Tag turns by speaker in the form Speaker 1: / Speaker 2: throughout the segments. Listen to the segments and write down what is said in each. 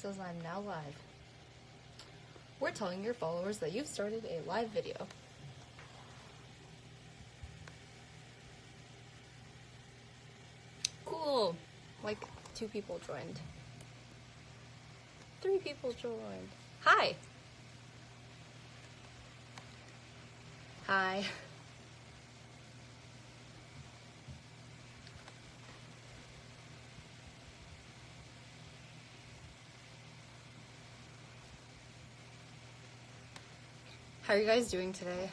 Speaker 1: says I'm now live. We're telling your followers that you've started a live video. Cool. Like 2 people joined. 3 people joined. Hi. Hi. How are you guys doing today?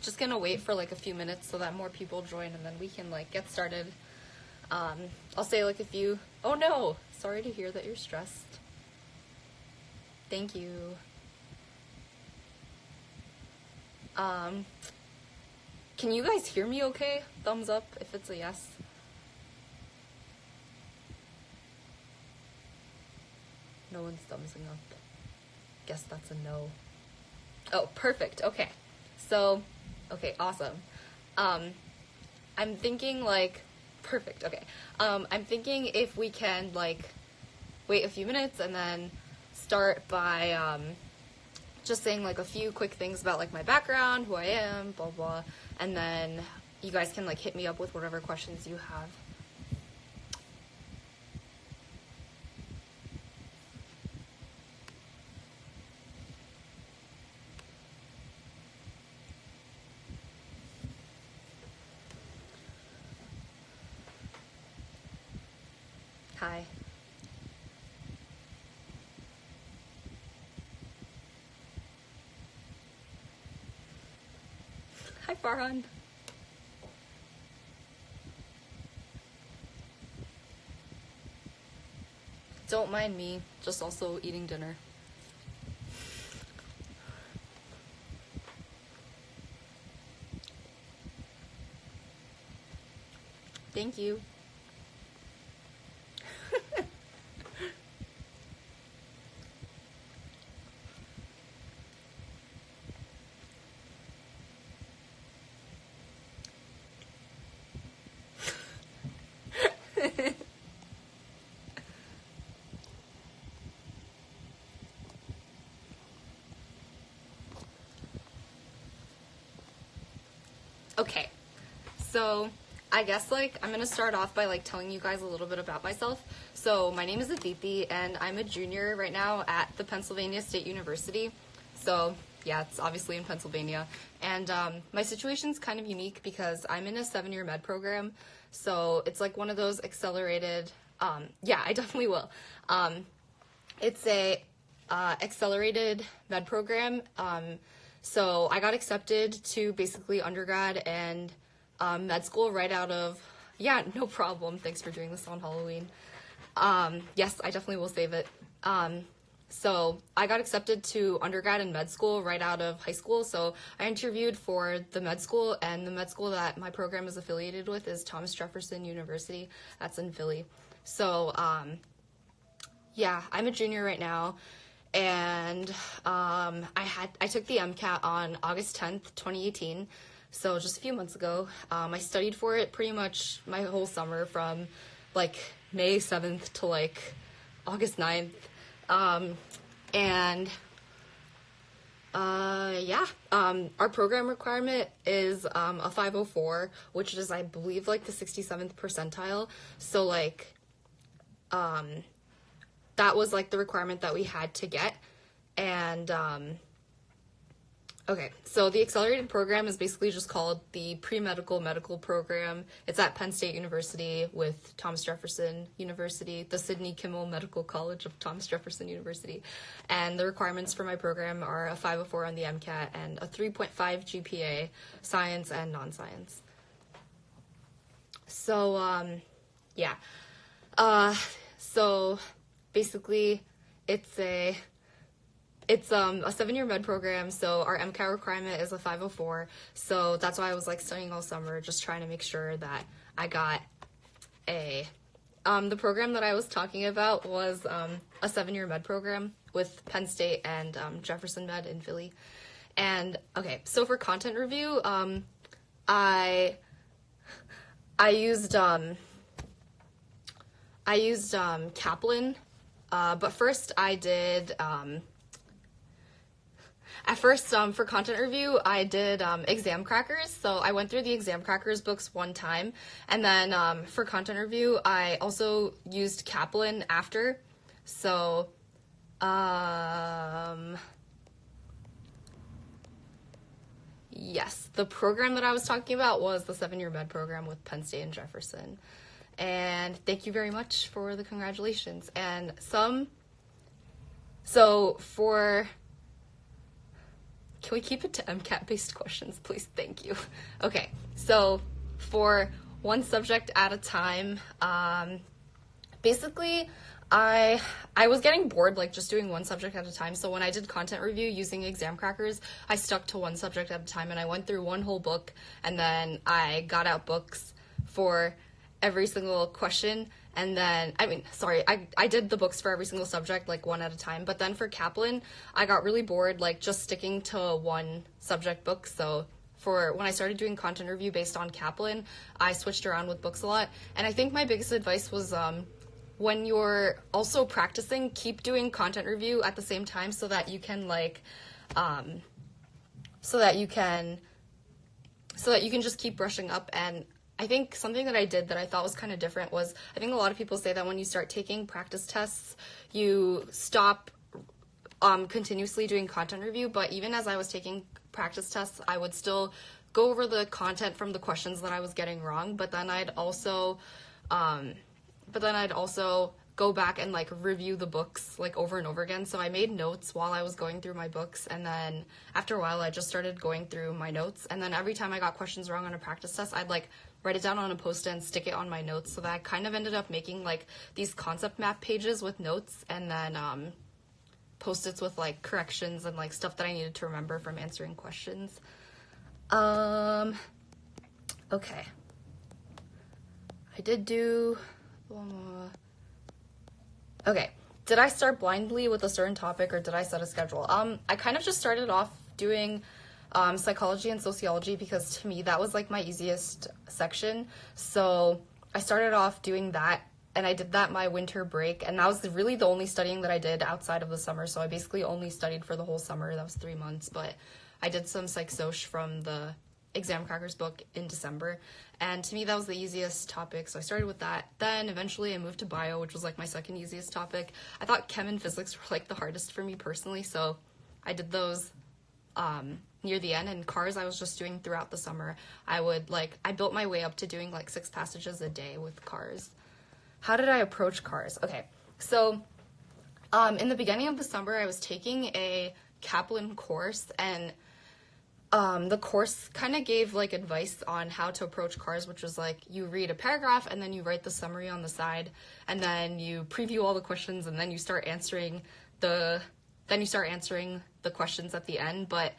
Speaker 1: Just gonna wait for like a few minutes so that more people join and then we can like get started. I'll say like a few. Oh no, sorry to hear that you're stressed. Thank you. Can you guys hear me okay? Thumbs up if it's a yes. No one's thumbsing up. Guess that's a no. Oh, perfect. Okay. So, okay, awesome. I'm thinking like, perfect. Okay. I'm thinking if we can like wait a few minutes and then start by just saying like a few quick things about like my background, who I am, blah blah, and then you guys can like hit me up with whatever questions you have. Hi. Hi, Farhan. Don't mind me, just also eating dinner. Thank you. Okay, so I guess like I'm gonna start off by like telling you guys a little bit about myself. So my name is Aditi and I'm a junior right now at the Pennsylvania State University. So yeah, it's obviously in Pennsylvania. And my situation's kind of unique because I'm in a 7-year med program. So it's like one of those accelerated, yeah, I definitely will. It's a accelerated med program. So I got accepted to basically undergrad and med school right out of, yeah, no problem. Thanks for doing this on Halloween. Yes, I definitely will save it. So I got accepted to undergrad and med school right out of high school. So I interviewed for the med school, and the med school that my program is affiliated with is Thomas Jefferson University. That's in Philly. So, yeah, I'm a junior right now. And I took the MCAT on August 10th, 2018, so just a few months ago. I studied for it pretty much my whole summer from like May 7th to like August 9th. Our program requirement is a 504, which is, I believe, like the 67th percentile. So like that was like the requirement that we had to get. And okay, so the accelerated program is basically just called the pre-medical medical program. It's at Penn State University with Thomas Jefferson University, the Sidney Kimmel Medical College of Thomas Jefferson University. And the requirements for my program are a 504 on the MCAT and a 3.5 GPA, science and non-science. So yeah. So basically, it's a 7-year med program, so our MCAT requirement is a 504, so that's why I was like studying all summer, just trying to make sure that I got a, the program that I was talking about was a 7-year med program, with Penn State and Jefferson Med in Philly. And okay, so for content review, I used Kaplan, but first I did for content review, I did Exam Crackers. So I went through the Exam Crackers books one time, and then for content review, I also used Kaplan after. So, yes, the program that I was talking about was the 7-year med program with Penn State and Jefferson. And thank you very much for the congratulations. And can we keep it to MCAT-based questions, please? Thank you. Okay, so for one subject at a time, basically, I was getting bored, like, just doing one subject at a time, so when I did content review using Exam Crackers, I stuck to one subject at a time, and I went through one whole book, and then I got out books for every single question, and then, I did the books for every single subject, like, one at a time, but then for Kaplan, I got really bored, like, just sticking to one subject book, so when I started doing content review based on Kaplan, I switched around with books a lot, and I think my biggest advice was, when you're also practicing, keep doing content review at the same time so that you can, like, so that you can just keep brushing up. And I think something that I did that I thought was kind of different was, I think a lot of people say that when you start taking practice tests, you stop continuously doing content review, but even as I was taking practice tests, I would still go over the content from the questions that I was getting wrong, but then I'd also go back and, like, review the books, like, over and over again. So I made notes while I was going through my books, and then after a while I just started going through my notes, and then every time I got questions wrong on a practice test, I'd, like, write it down on a post-it and stick it on my notes, so that I kind of ended up making, like, these concept map pages with notes, and then post-its with, like, corrections and, like, stuff that I needed to remember from answering questions. Okay. I did do... Okay, did I start blindly with a certain topic, or did I set a schedule? I kind of just started off doing psychology and sociology because to me that was, like, my easiest section. So I started off doing that, and I did that my winter break, and that was really the only studying that I did outside of the summer. So I basically only studied for the whole summer. That was 3 months, but I did some psych soc from the Exam Crackers book in December, and to me that was the easiest topic, so I started with that. Then eventually I moved to bio, which was, like, my second easiest topic. I thought chem and physics were, like, the hardest for me personally, so I did those near the end. And cars I was just doing throughout the summer. I built my way up to doing, like, 6 passages a day with cars. How did I approach cars? Okay, so in the beginning of the summer I was taking a Kaplan course, and the course kind of gave, like, advice on how to approach cars, which was, like, you read a paragraph and then you write the summary on the side, and then you preview all the questions, and then you start answering the questions at the end. But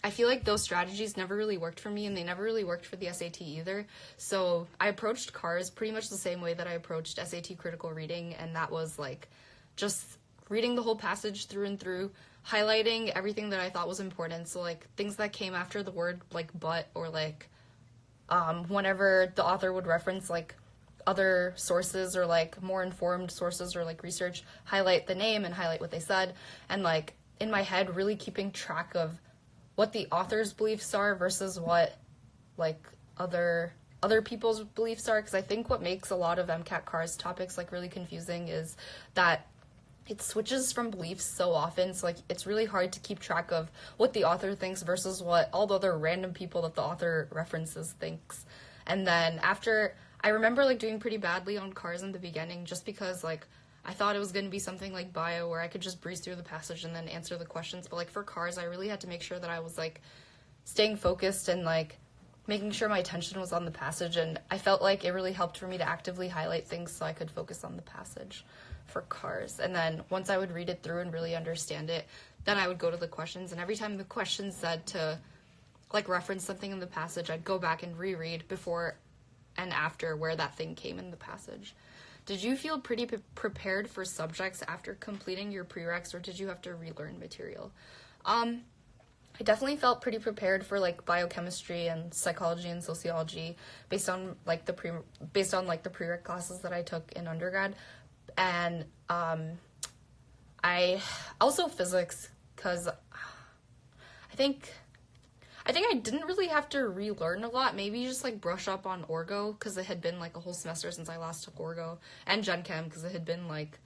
Speaker 1: I feel like those strategies never really worked for me, and they never really worked for the SAT either. So I approached cars pretty much the same way that I approached SAT critical reading, and that was, like, just reading the whole passage through and through, highlighting everything that I thought was important. So, like, things that came after the word, like, but, or, like, whenever the author would reference, like, other sources or, like, more informed sources or, like, research, highlight the name and highlight what they said, and, like, in my head really keeping track of what the author's beliefs are versus what, like, other people's beliefs are, because I think what makes a lot of MCAT cars topics, like, really confusing is that it switches from beliefs so often, so, like, it's really hard to keep track of what the author thinks versus what all the other random people that the author references thinks. And then after, I remember, like, doing pretty badly on cars in the beginning just because, like, I thought it was going to be something like bio where I could just breeze through the passage and then answer the questions, but, like, for cars, I really had to make sure that I was, like, staying focused and, like, making sure my attention was on the passage, and I felt like it really helped for me to actively highlight things so I could focus on the passage for cars. And then once I would read it through and really understand it, then I would go to the questions, and every time the question said to, like, reference something in the passage, I'd go back and reread before and after where that thing came in the passage. did you feel pretty prepared for subjects after completing your prereqs, or did you have to relearn material? I definitely felt pretty prepared for like biochemistry and psychology and sociology based on like the prereq classes that I took in undergrad, and I also physics, because I think I didn't really have to relearn a lot. Maybe just like brush up on Orgo, because it had been like a whole semester since I last took Orgo, and Gen Chem, because it had been like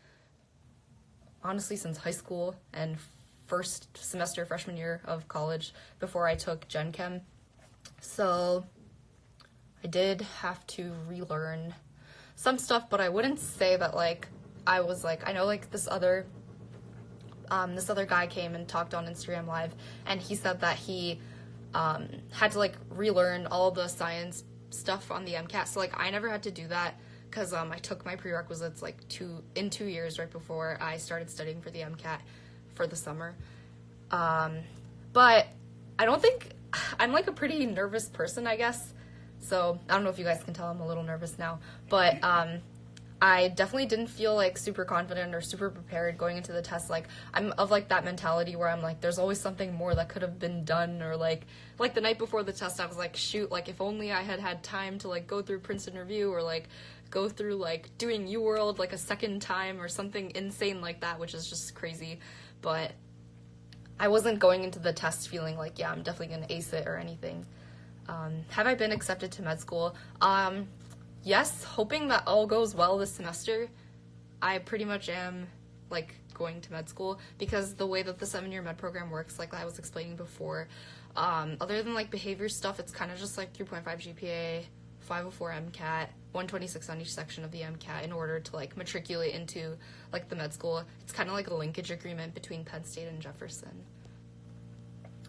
Speaker 1: honestly since high school and first semester freshman year of college before I took Gen Chem. So I did have to relearn some stuff, but I wouldn't say that like I was like, I know like this other guy came and talked on Instagram Live, and he said that he had to like relearn all the science stuff on the MCAT. So like I never had to do that, because I took my prerequisites like 2 years right before I started studying for the MCAT for the summer. But I don't think, I'm like a pretty nervous person, I guess. So I don't know if you guys can tell I'm a little nervous now, but I definitely didn't feel like super confident or super prepared going into the test. Like I'm of like that mentality where I'm like, there's always something more that could have been done, or like the night before the test I was like, shoot, like if only I had time to like go through Princeton Review, or like go through like doing UWorld like a second time or something insane like that, which is just crazy. But I wasn't going into the test feeling like, yeah, I'm definitely gonna ace it or anything. Have I been accepted to med school? Yes, hoping that all goes well this semester. I pretty much am like going to med school, because the way that the 7-year med program works, like I was explaining before, other than like behavior stuff, it's kind of just like 3.5 GPA, 504 MCAT, 126 on each section of the MCAT in order to like matriculate into like the med school. It's kind of like a linkage agreement between Penn State and Jefferson.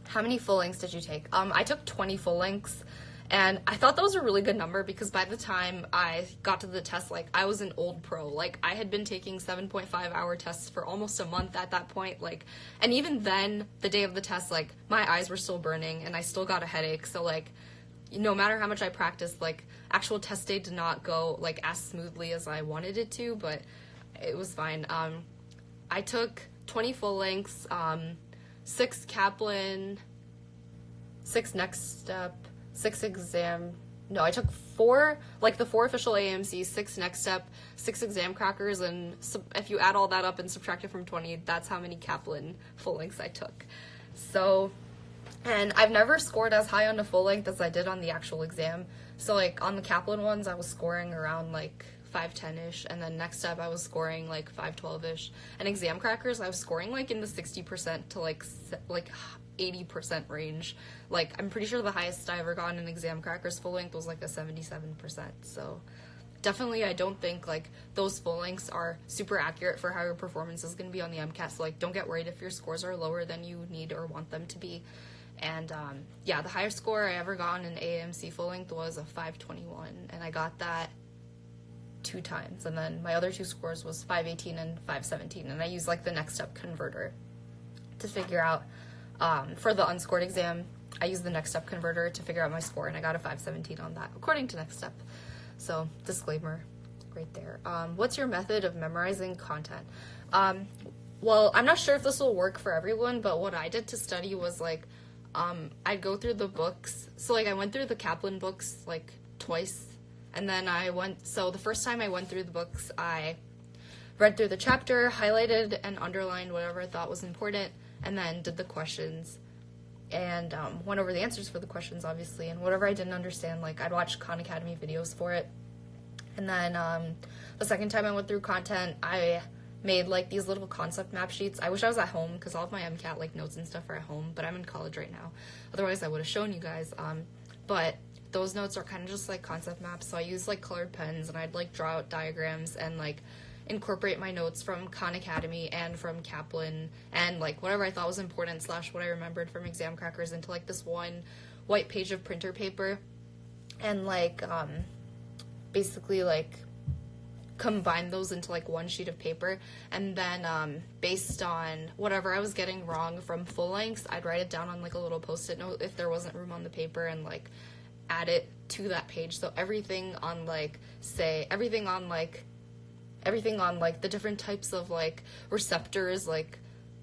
Speaker 1: How many full lengths did you take? I took 20 full lengths. And I thought that was a really good number, because by the time I got to the test, like, I was an old pro. Like, I had been taking 7.5-hour tests for almost a month at that point. Like, and even then, the day of the test, like, my eyes were still burning, and I still got a headache. So, like, no matter how much I practiced, like, actual test day did not go, like, as smoothly as I wanted it to, but it was fine. I took 20 full lengths, 6 Kaplan, 6 Next Step, 6 exam, no, I took 4, like the 4 official AMCs, 6 Next Step, 6 exam crackers, and if you add all that up and subtract it from 20, that's how many Kaplan full lengths I took. So, and I've never scored as high on the full length as I did on the actual exam. So like on the Kaplan ones, I was scoring around like 510-ish, and then Next Step I was scoring like 512-ish, and exam crackers I was scoring like in the 60% to like 80% range. Like, I'm pretty sure the highest I ever got in exam crackers full length was like a 77%. So definitely I don't think like those full lengths are super accurate for how your performance is going to be on the MCAT. So like, don't get worried if your scores are lower than you need or want them to be. And yeah, the highest score I ever got in an AMC full length was a 521, and I got that 2 times. And then my other 2 scores was 518 and 517, and I used like the Next Step converter to figure out for the unscored exam. I used the Next Step converter to figure out my score, and I got a 517 on that, according to Next Step. So, disclaimer right there. What's your method of memorizing content? Well, I'm not sure if this will work for everyone, but what I did to study was, like, I'd go through the books. So, like, I went through the Kaplan books, like, twice, and then so the first time I went through the books, I read through the chapter, highlighted and underlined whatever I thought was important, and then did the questions, and went over the answers for the questions, obviously, and whatever I didn't understand, like, I'd watch Khan Academy videos for it. And then the second time I went through content, I made, like, these little concept map sheets. I wish I was at home, because all of my MCAT, like, notes and stuff are at home, but I'm in college right now. Otherwise, I would have shown you guys. But those notes are kind of just, like, concept maps, so I use, like, colored pens, and I'd, like, draw out diagrams and, like, incorporate my notes from Khan Academy and from Kaplan, and like whatever I thought was important / what I remembered from exam crackers into like this one white page of printer paper, and like basically like combine those into like one sheet of paper, and then based on whatever I was getting wrong from full lengths, I'd write it down on like a little post-it note if there wasn't room on the paper, and like add it to that page. So everything on like everything on, like, the different types of, like, receptors, like,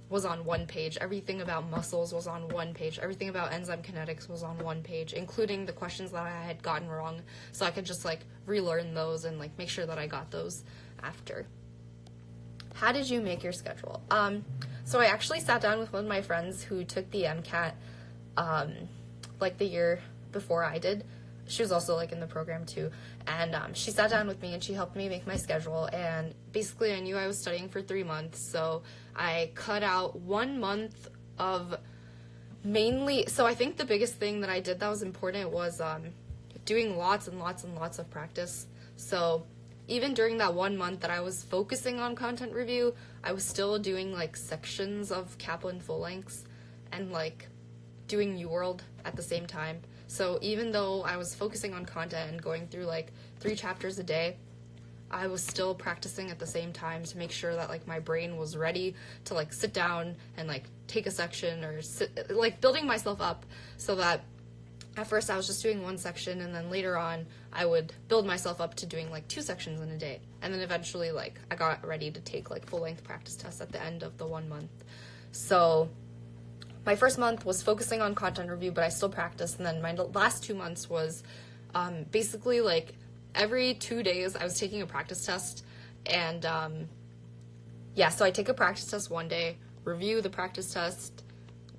Speaker 1: was on one page. Everything about muscles was on one page. Everything about enzyme kinetics was on one page, including the questions that I had gotten wrong, so I could just, like, relearn those and, like, make sure that I got those after. How did you make your schedule? So I actually sat down with one of my friends who took the MCAT, like, the year before I did. She was also, like, in the program, too, and she sat down with me, and she helped me make my schedule, and basically I knew I was studying for 3 months, so I cut out 1 month of mainly, so I think the biggest thing that I did that was important was doing lots and lots and lots of practice. So even during that 1 month that I was focusing on content review, I was still doing, like, sections of Kaplan Phalanx and, like, doing UWorld at the same time. So even though I was focusing on content and going through, like, 3 chapters a day, I was still practicing at the same time to make sure that, like, my brain was ready to, like, sit down and, like, take a section or like, building myself up so that at first I was just doing 1 section, and then later on I would build myself up to doing, like, 2 sections in a day. And then eventually, like, I got ready to take, like, full-length practice tests at the end of the 1 month. So my first month was focusing on content review, but I still practiced, and then my last 2 months was basically, like, every 2 days I was taking a practice test, and so I take a practice test one day, review the practice test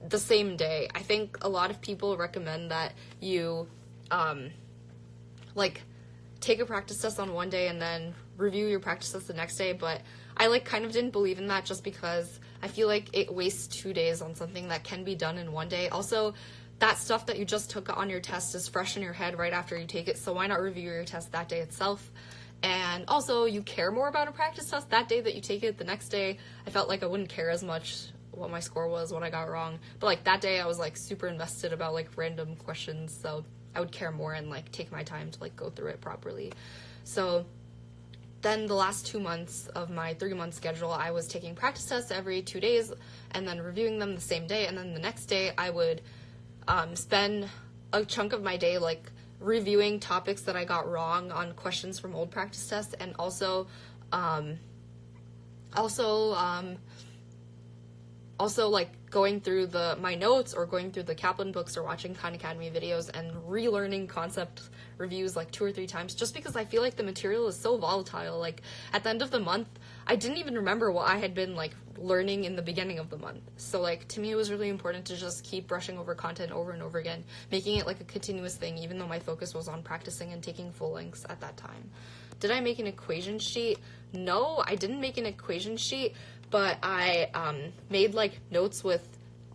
Speaker 1: the same day. I think a lot of people recommend that you like, take a practice test on one day and then review your practice test the next day, but I, like, kind of didn't believe in that just because I feel like it wastes 2 days on something that can be done in 1 day. Also, that stuff that you just took on your test is fresh in your head right after you take it, so why not review your test that day itself? And also, you care more about a practice test that day that you take it. The next day, I felt like I wouldn't care as much what my score was, what I got wrong, but, like, that day I was, like, super invested about, like, random questions, so I would care more and, like, take my time to, like, go through it properly. So then the last 2 months of my 3-month schedule, I was taking practice tests every 2 days and then reviewing them the same day, and then the next day I would spend a chunk of my day, like, reviewing topics that I got wrong on questions from old practice tests, and also like, going through my notes or going through the Kaplan books or watching Khan Academy videos and relearning concept reviews, like, 2 or 3 times, just because I feel like the material is so volatile. Like, at the end of the month, I didn't even remember what I had been, like, learning in the beginning of the month. So, like, to me, it was really important to just keep brushing over content over and over again, making it, like, a continuous thing, even though my focus was on practicing and taking full lengths at that time. Did I make an equation sheet? No, I didn't make an equation sheet, but I made, like, notes with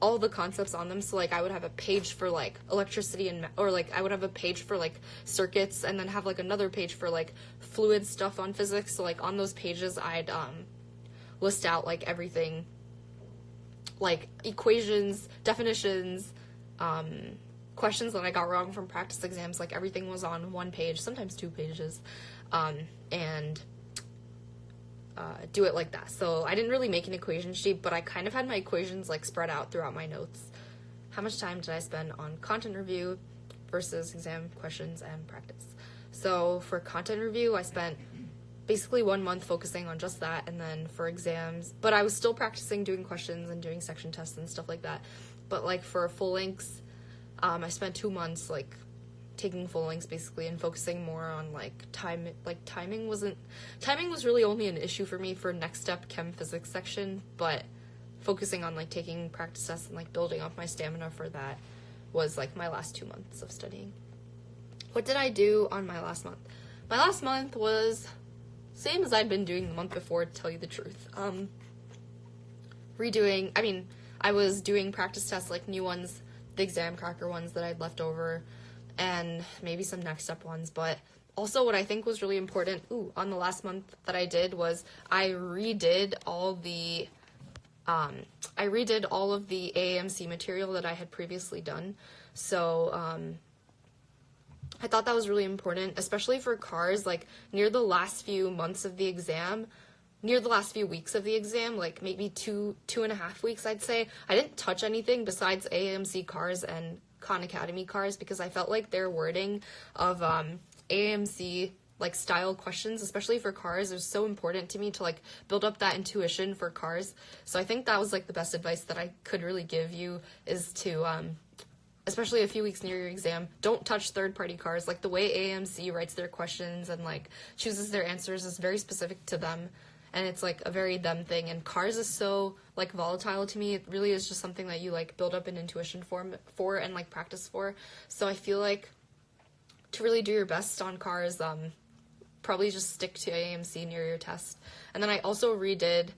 Speaker 1: all the concepts on them. So, like, I would have a page for, like, electricity or, like, I would have a page for, like, circuits, and then have, like, another page for, like, fluid stuff on physics. So, like, on those pages I'd list out, like, everything, like, equations, definitions, questions that I got wrong from practice exams. Like, everything was on 1 page, sometimes 2 pages, and do it like that. So I didn't really make an equation sheet, but I kind of had my equations, like, spread out throughout my notes. How much time did I spend on content review versus exam questions and practice? So for content review, I spent basically 1 month focusing on just that, and then for exams, but I was still practicing doing questions and doing section tests and stuff like that. But, like, for full lengths, I spent 2 months, like, taking full lengths basically and focusing more on, like, timing was really only an issue for me for next step chem physics section, but focusing on, like, taking practice tests and, like, building up my stamina for that was, like, my last 2 months of studying. What did I do on my last month? My last month was same as I'd been doing the month before, to tell you the truth. I was doing practice tests, like, new ones, the exam cracker ones that I'd left over, and maybe some next step ones. But also what I think was really important on the last month that I did was I redid all of the AAMC material that I had previously done. So I thought that was really important, especially for cars. Like, near the last few weeks of the exam, like, maybe two and a half weeks, I'd say, I didn't touch anything besides AAMC cars and Khan Academy cars, because I felt like their wording of AAMC, like style questions, especially for cars. It was so important to me to like build up that intuition for cars. So I think that was like the best advice that I could really give you, is to especially a few weeks near your exam, don't touch third-party cars. Like, the way AMC writes their questions and like chooses their answers is very specific to them, and it's like a very them thing. And cars is so like volatile to me. It really is just something that you like build up an intuition for and like practice for. So I feel like to really do your best on cars, probably just stick to AMC near your test. And then I also redid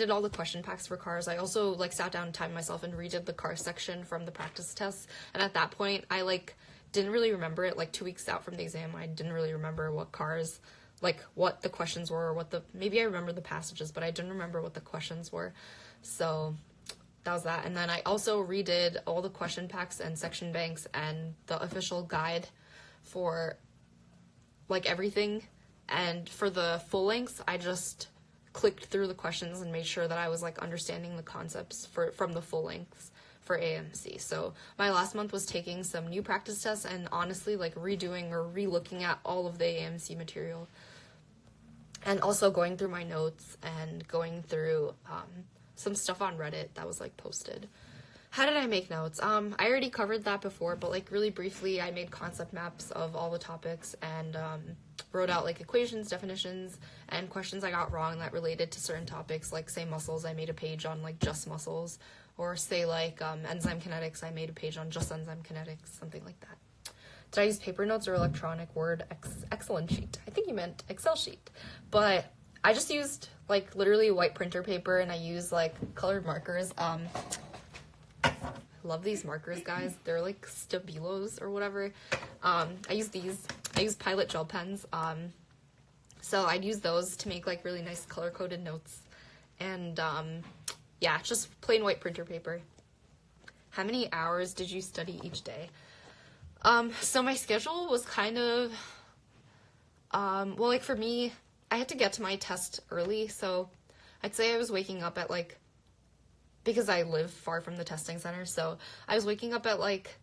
Speaker 1: all the question packs for cars. I also like sat down and timed myself and redid the car section from the practice tests. And at that point, I like didn't really remember it. Like 2 weeks out from the exam, I didn't really remember what cars, like what the questions were, or maybe I remember the passages, but I didn't remember what the questions were. So that was that. And then I also redid all the question packs and section banks and the official guide for like everything. And for the full lengths, I just clicked through the questions and made sure that I was like understanding the concepts from the full lengths for AMC. So my last month was taking some new practice tests and honestly like redoing or re-looking at all of the AMC material, and also going through my notes and going through some stuff on Reddit that was like posted. How did I make notes? I already covered that before, but like really briefly, I made concept maps of all the topics and wrote out like equations, definitions, and questions I got wrong that related to certain topics. Like say muscles, I made a page on like just muscles, or say like enzyme kinetics, I made a page on just enzyme kinetics, something like that. Did I use paper notes or electronic Word Excel sheet? I think you meant Excel sheet, but I just used like literally white printer paper, and I used like colored markers. Love these markers, guys. They're like Stabilos or whatever. I use these. I use Pilot gel pens. So I'd use those to make like really nice color-coded notes. And yeah, just plain white printer paper. How many hours did you study each day? So my schedule was kind of, well, like for me, I had to get to my test early. So I'd say I was waking up at like, because I live far from the testing center, so I was waking up at like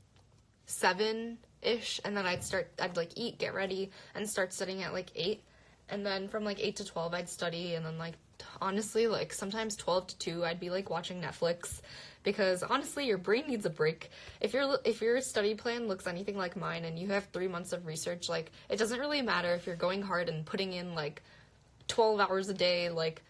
Speaker 1: 7-ish, and then I'd like eat, get ready, and start studying at like 8, and then from like 8 to 12 I'd study, and then like honestly like sometimes 12 to 2 I'd be like watching Netflix, because honestly your brain needs a break. If your study plan looks anything like mine and you have 3 months of research, like it doesn't really matter if you're going hard and putting in like 12 hours a day, like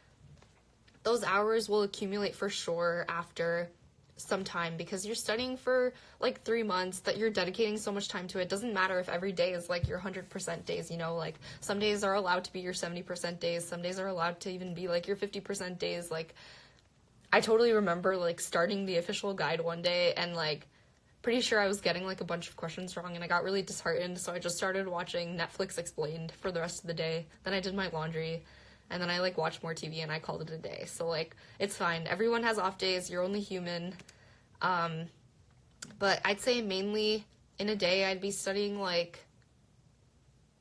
Speaker 1: those hours will accumulate for sure after some time, because you're studying for like 3 months, that you're dedicating so much time to it. Doesn't matter if every day is like your 100% days, you know, like some days are allowed to be your 70% days, some days are allowed to even be like your 50% days. Like I totally remember like starting the official guide one day and like pretty sure I was getting like a bunch of questions wrong, and I got really disheartened, so I just started watching Netflix Explained for the rest of the day. Then I did my laundry, and then I like watched more TV, and I called it a day. So like it's fine. Everyone has off days. You're only human. But I'd say mainly in a day I'd be studying like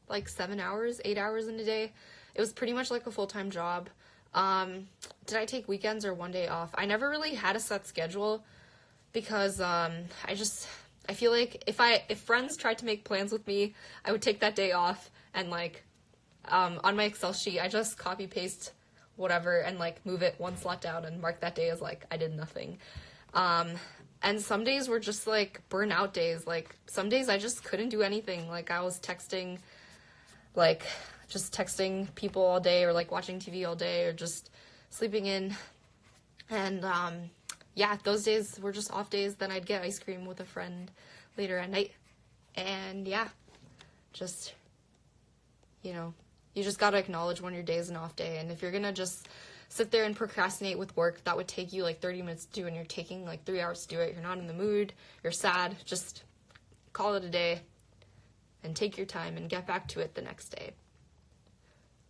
Speaker 1: 7 hours, 8 hours in a day. It was pretty much like a full-time job. Did I take weekends or one day off? I never really had a set schedule, because I feel like if friends tried to make plans with me, I would take that day off, and like on my Excel sheet, I just copy paste whatever and like move it one slot down and mark that day as like I did nothing. And some days were just like burnout days. Like some days I just couldn't do anything. Like I was texting, like just texting people all day, or like watching TV all day, or just sleeping in. And yeah, those days were just off days. Then I'd get ice cream with a friend later at night. And yeah, just, you know, you just gotta acknowledge when your day is an off day. And if you're gonna just sit there and procrastinate with work that would take you like 30 minutes to do, and you're taking like 3 hours to do it, you're not in the mood, you're sad, just call it a day and take your time and get back to it the next day.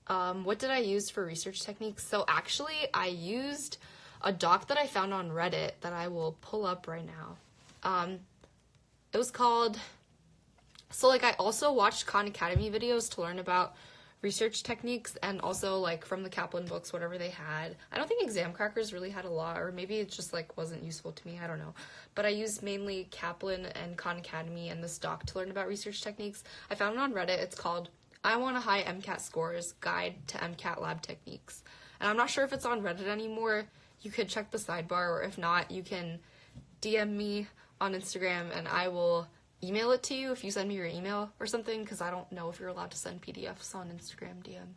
Speaker 1: What did I use for research techniques? So actually I used a doc that I found on Reddit that I will pull up right now. It was called, so like I also watched Khan Academy videos to learn about research techniques, and also like from the Kaplan books, whatever they had. I don't think Exam Crackers really had a lot, or maybe it just like wasn't useful to me, I don't know. But I used mainly Kaplan and Khan Academy and this doc to learn about research techniques. I found it on Reddit. It's called I want a high MCAT scores guide to MCAT lab techniques. And I'm not sure if it's on Reddit anymore. You could check the sidebar, or if not, you can DM me on Instagram and I will email it to you if you send me your email or something, because I don't know if you're allowed to send PDFs on Instagram DM.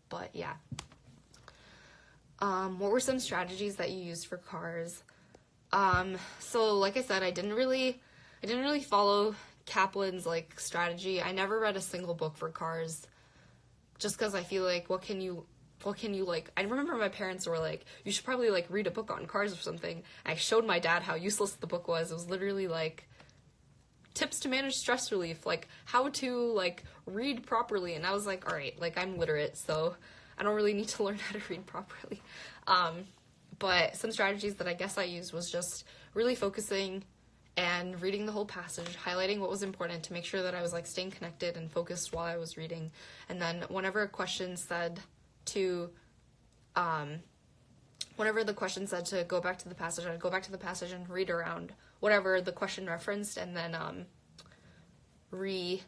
Speaker 1: But yeah. What were some strategies that you used for CARS? So like I said, I didn't really follow Kaplan's like strategy. I never read a single book for CARS, just because I feel like what can you like, I remember my parents were like, you should probably like read a book on CARS or something. I showed my dad how useless the book was. It was literally like tips to manage stress relief, like how to like read properly, and I was like, all right, like I'm literate, so I don't really need to learn how to read properly. But some strategies that I guess I used was just really focusing and reading the whole passage, highlighting what was important to make sure that I was like staying connected and focused while I was reading. And then whenever the question said to go back to the passage, I'd go back to the passage and read around whatever the question referenced, and then reread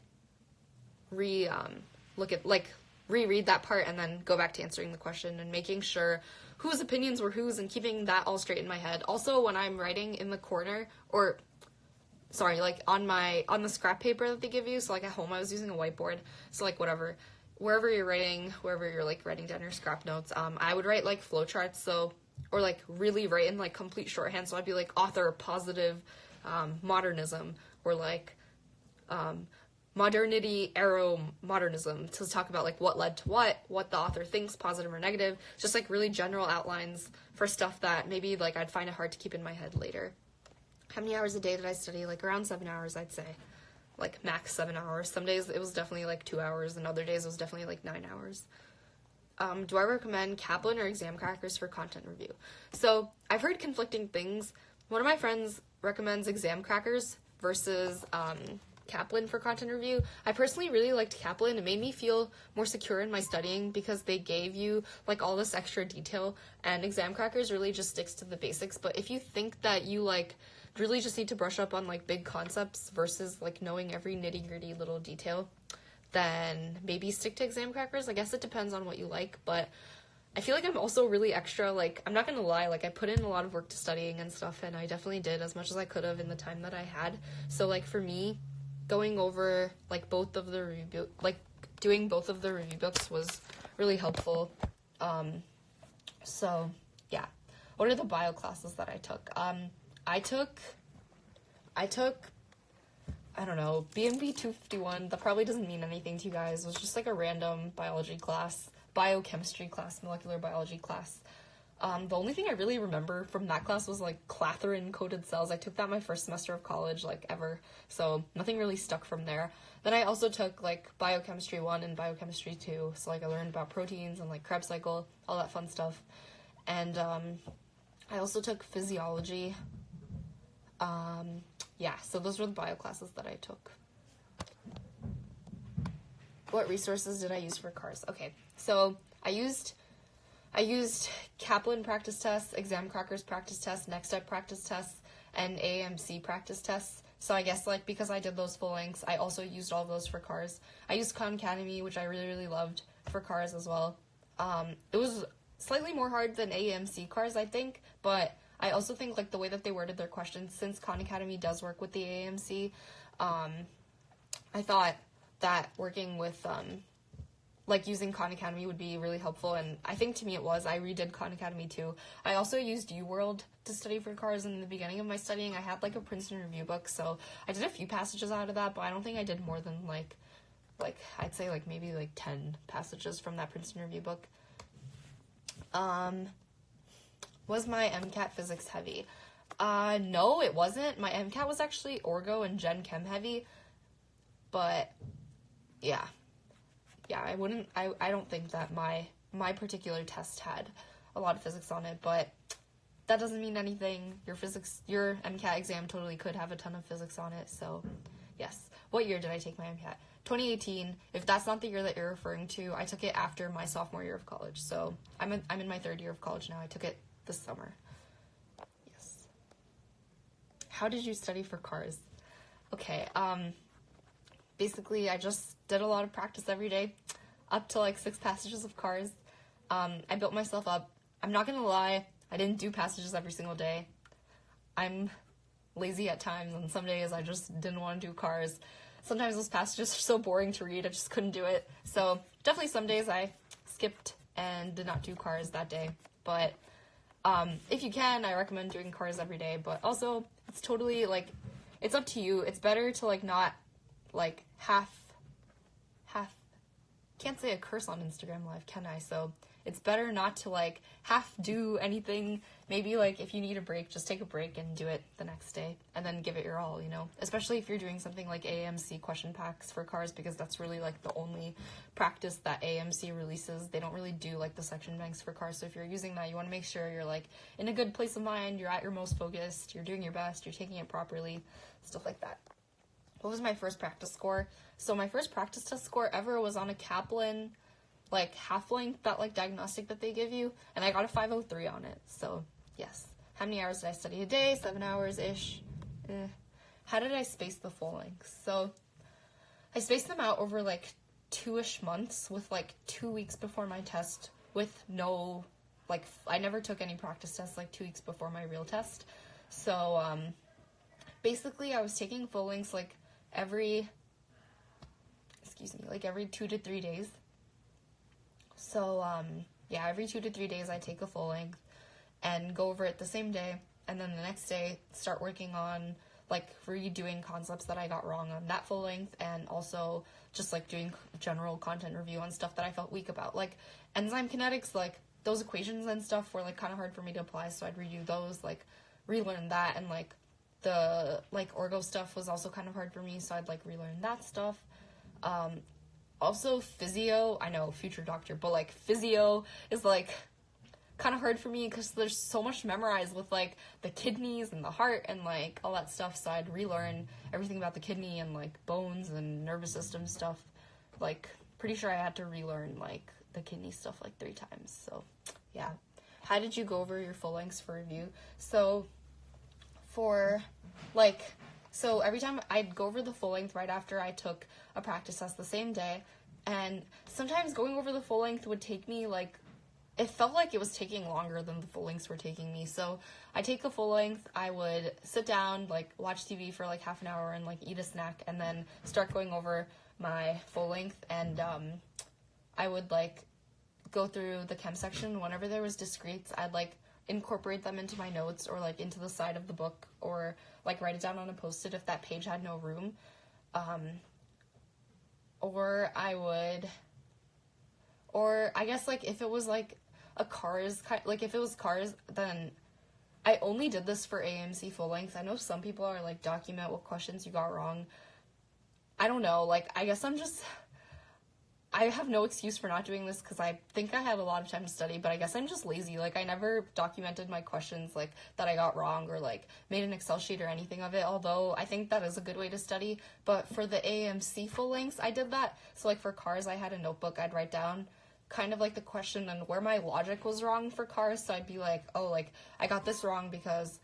Speaker 1: that part and then go back to answering the question and making sure whose opinions were whose and keeping that all straight in my head. Also, when I'm writing in the corner, or sorry, like on the scrap paper that they give you, so like at home I was using a whiteboard, so like wherever you're like writing down your scrap notes, I would write like flowcharts, so, or like really write in like complete shorthand, so I'd be like author positive modernism, or like modernity arrow modernism, to talk about like what led to what the author thinks, positive or negative, just like really general outlines for stuff that maybe like I'd find it hard to keep in my head later. How many hours a day did I study? Like around 7 hours, I'd say. Like max 7 hours. Some days it was definitely like 2 hours, and other days it was definitely like 9 hours. Do I recommend Kaplan or exam crackers for content review? So I've heard conflicting things. One of my friends recommends exam crackers versus Kaplan for content review. I personally really liked Kaplan. It made me feel more secure in my studying because they gave you like all this extra detail, and exam crackers really just sticks to the basics. But if you think that you like really just need to brush up on like big concepts versus like knowing every nitty-gritty little detail, then maybe stick to exam crackers. I guess it depends on what you like, but I feel like I'm also really extra, like, I'm not gonna lie, like, I put in a lot of work to studying and stuff, and I definitely did as much as I could have in the time that I had. So, like, for me, going over, like, doing both of the review books was really helpful. So, yeah. What are the bio classes that I took? I took, I don't know, BMB 251, that probably doesn't mean anything to you guys. It was just like a random biology class, biochemistry class, molecular biology class. The only thing I really remember from that class was like clathrin-coated cells. I took that my first semester of college, like ever, so nothing really stuck from there. Then I also took like biochemistry 1 and biochemistry 2, so like I learned about proteins and like Krebs cycle, all that fun stuff. And I also took physiology. Yeah, so those were the bio classes that I took. What resources did I use for CARS? Okay, so I used Kaplan practice tests, exam crackers practice tests, next step practice tests, and AMC practice tests. So I guess like because I did those full lengths, I also used all of those for CARS. I used Khan Academy, which I really, really loved, for CARS as well. It was slightly more hard than AMC CARS, I think, but I also think like the way that they worded their questions, since Khan Academy does work with the AMC, I thought that working with like using Khan Academy would be really helpful, and I think to me it was. I redid Khan Academy too. I also used UWorld to study for CARS in the beginning of my studying. I had like a Princeton review book, so I did a few passages out of that, but I don't think I did more than like I'd say like maybe like 10 passages from that Princeton review book. Was my MCAT physics heavy? No, it wasn't. My MCAT was actually Orgo and Gen Chem heavy, but yeah, I don't think that my particular test had a lot of physics on it, but that doesn't mean anything. Your MCAT exam totally could have a ton of physics on it, so yes. What year did I take my MCAT? 2018. If that's not the year that you're referring to, I took it after my sophomore year of college, so I'm in my third year of college now. I took it this summer. Yes. How did you study for CARS? Okay, basically I just did a lot of practice every day, up to like 6 passages of cars. I built myself up. I'm not gonna lie, I didn't do passages every single day. I'm lazy at times, and some days I just didn't want to do cars. Sometimes those passages are so boring to read, I just couldn't do it. So definitely some days I skipped and did not do cars that day. But if you can, I recommend doing cars every day. But also, it's totally, like, it's up to you. It's better to, like, not, like, can't say a curse on Instagram Live, can I? So it's better not to, like, half do anything. Maybe, like, if you need a break, just take a break and do it the next day, and then give it your all, you know? Especially if you're doing something like AMC question packs for cars, because that's really, like, the only practice that AMC releases. They don't really do, like, the section banks for cars, so if you're using that, you want to make sure you're, like, in a good place of mind, you're at your most focused, you're doing your best, you're taking it properly, stuff like that. What was my first practice score? So my first practice test score ever was on a Kaplan, like, half-length, that, like, diagnostic that they give you, and I got a 503 on it, so, yes. How many hours did I study a day? 7 hours-ish. How did I space the full length? So, I spaced them out over, like, 2-ish months, with, like, 2 weeks before my test, with no, like, I never took any practice tests, like, 2 weeks before my real test. So, basically, I was taking full lengths, like, every 2 to 3 days. So, yeah, every 2 to 3 days I take a full length and go over it the same day, and then the next day start working on, like, redoing concepts that I got wrong on that full length, and also just, like, doing general content review on stuff that I felt weak about. Like, enzyme kinetics, like, those equations and stuff were, like, kind of hard for me to apply, so I'd redo those, like, relearn that, and, like, the, like, orgo stuff was also kind of hard for me, so I'd, like, relearn that stuff. Also, physio, I know, future doctor, but, like, physio is, like, kind of hard for me because there's so much to memorize with, like, the kidneys and the heart and, like, all that stuff, so I'd relearn everything about the kidney and, like, bones and nervous system stuff. Like, pretty sure I had to relearn, like, the kidney stuff, like, 3 times, so, yeah. How did you go over your full lengths for review? So, so every time I'd go over the full length right after I took a practice test the same day, and sometimes going over the full length would take me, like, it felt like it was taking longer than the full lengths were taking me. So I take a full length, I would sit down, like, watch TV for, like, half an hour and, like, eat a snack, and then start going over my full length, and I would, like, go through the chem section. Whenever there was discretes, I'd, like, incorporate them into my notes, or, like, into the side of the book, or, like, write it down on a post-it if that page had no room. Or I guess, like, if it was, like, if it was cars, then I only did this for AMC full length. I know some people are, like, document what questions you got wrong. I don't know, like, I guess I have no excuse for not doing this because I think I had a lot of time to study, but I guess I'm just lazy. Like, I never documented my questions, like, that I got wrong, or, like, made an Excel sheet or anything of it, although I think that is a good way to study. But for the AMC full lengths, I did that. So, like, for cars, I had a notebook. I'd write down kind of, like, the question and where my logic was wrong for cars. So I'd be like, oh, like, I got this wrong because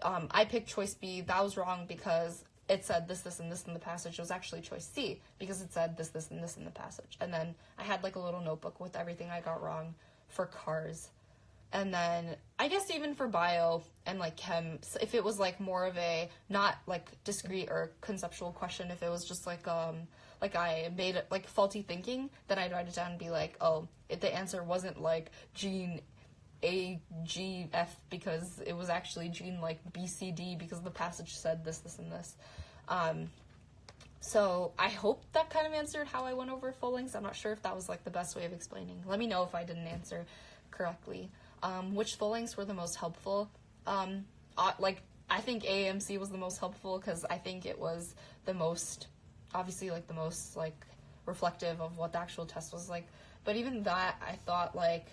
Speaker 1: I picked choice B. That was wrong because it said this, this, and this in the passage. It was actually choice C because it said this, this, and this in the passage. And then I had, like, a little notebook with everything I got wrong for cars. And then I guess even for bio and, like, chem, if it was, like, more of a not, like, discrete or conceptual question, if it was just, like I made it, like, faulty thinking, then I'd write it down and be like, oh, the answer wasn't, like, gene A, G, F, because it was actually gene, like, B, C, D, because the passage said this, this, and this. So I hope that kind of answered how I went over full lengths. I'm not sure if that was, like, the best way of explaining. Let me know if I didn't answer correctly. Which full lengths were the most helpful? I think AMC was the most helpful because I think it was the most, obviously, like, the most, like, reflective of what the actual test was like. But even that, I thought, like,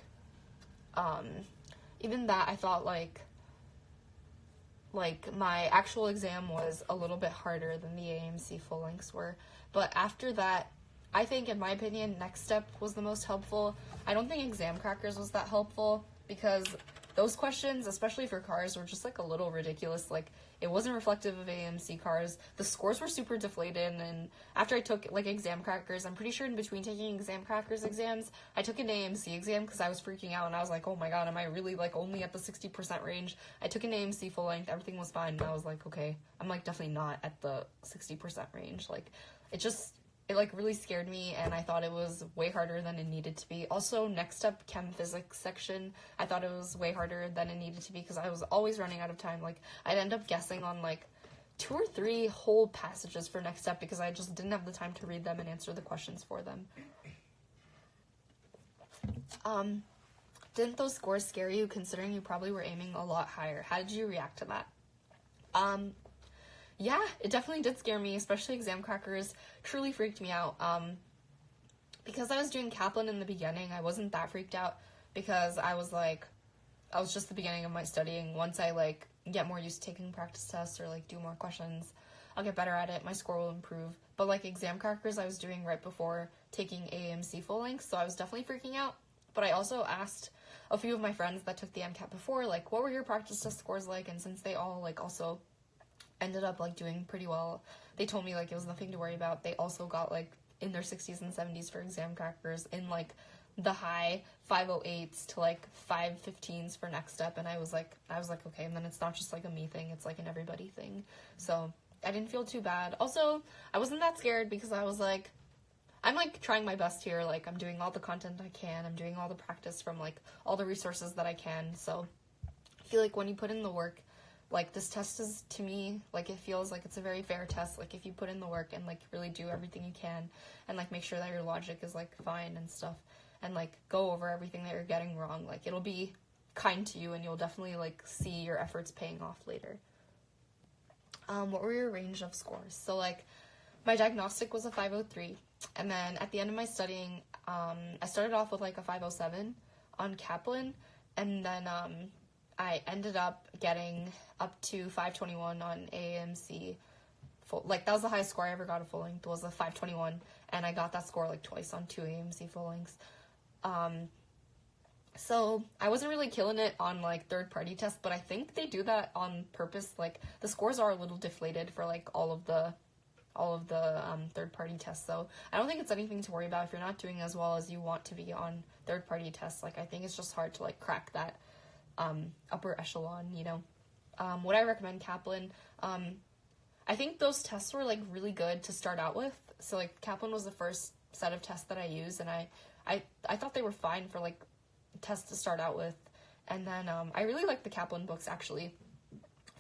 Speaker 1: my actual exam was a little bit harder than the AMC full lengths were. But after that, I think, in my opinion, Next Step was the most helpful. I don't think Exam Crackers was that helpful because those questions, especially for cars, were just like a little ridiculous. Like, it wasn't reflective of AMC cars. The scores were super deflated, and after I took like exam crackers, I'm pretty sure in between taking exam crackers exams, I took an AMC exam because I was freaking out and I was like, oh my god, am I really like only at the 60% range? I took an AMC full length, everything was fine, and I was like, okay, I'm like definitely not at the 60% range. Like, it like really scared me, and I thought it was way harder than it needed to be. Also, next up, chem physics section, I thought it was way harder than it needed to be because I was always running out of time. Like, I'd end up guessing on like 2 or 3 whole passages for next step because I just didn't have the time to read them and answer the questions for them. Didn't those scores scare you, considering you probably were aiming a lot higher? How did you react to that? Yeah, it definitely did scare me, especially exam crackers truly freaked me out. Because I was doing Kaplan in the beginning, I wasn't that freaked out because I was just the beginning of my studying. Once I like get more used to taking practice tests or like do more questions, I'll get better at it, my score will improve. But like exam crackers I was doing right before taking AMC full length, so I was definitely freaking out. But I also asked a few of my friends that took the MCAT before, like, what were your practice test scores like? And since they all like also ended up like doing pretty well, they told me like it was nothing to worry about. They also got like in their 60s and 70s for exam crackers, in like the high 508s to like 515s for next step, and I was like okay, and then it's not just like a me thing, it's like an everybody thing. So I didn't feel too bad. Also, I wasn't that scared because I was like, I'm like trying my best here, like I'm doing all the content I can, I'm doing all the practice from like all the resources that I can. So I feel like when you put in the work, like this test is, to me, like it feels like it's a very fair test. Like if you put in the work and like really do everything you can and like make sure that your logic is like fine and stuff, and like go over everything that you're getting wrong, like it'll be kind to you and you'll definitely like see your efforts paying off later. What were your range of scores? So like my diagnostic was a 503, and then at the end of my studying, I started off with like a 507 on Kaplan, and then I ended up getting up to 521 on AMC. Like, that was the highest score I ever got a full length, was a 521, and I got that score like twice on 2 AMC full lengths. So I wasn't really killing it on like third-party tests, but I think they do that on purpose. Like, the scores are a little deflated for like all of the third-party tests, so I don't think it's anything to worry about if you're not doing as well as you want to be on third-party tests. Like, I think it's just hard to like crack that upper echelon, you know. Would I recommend Kaplan? I think those tests were like really good to start out with. So like Kaplan was the first set of tests that I used, and I thought they were fine for like tests to start out with. And then I really liked the Kaplan books, actually.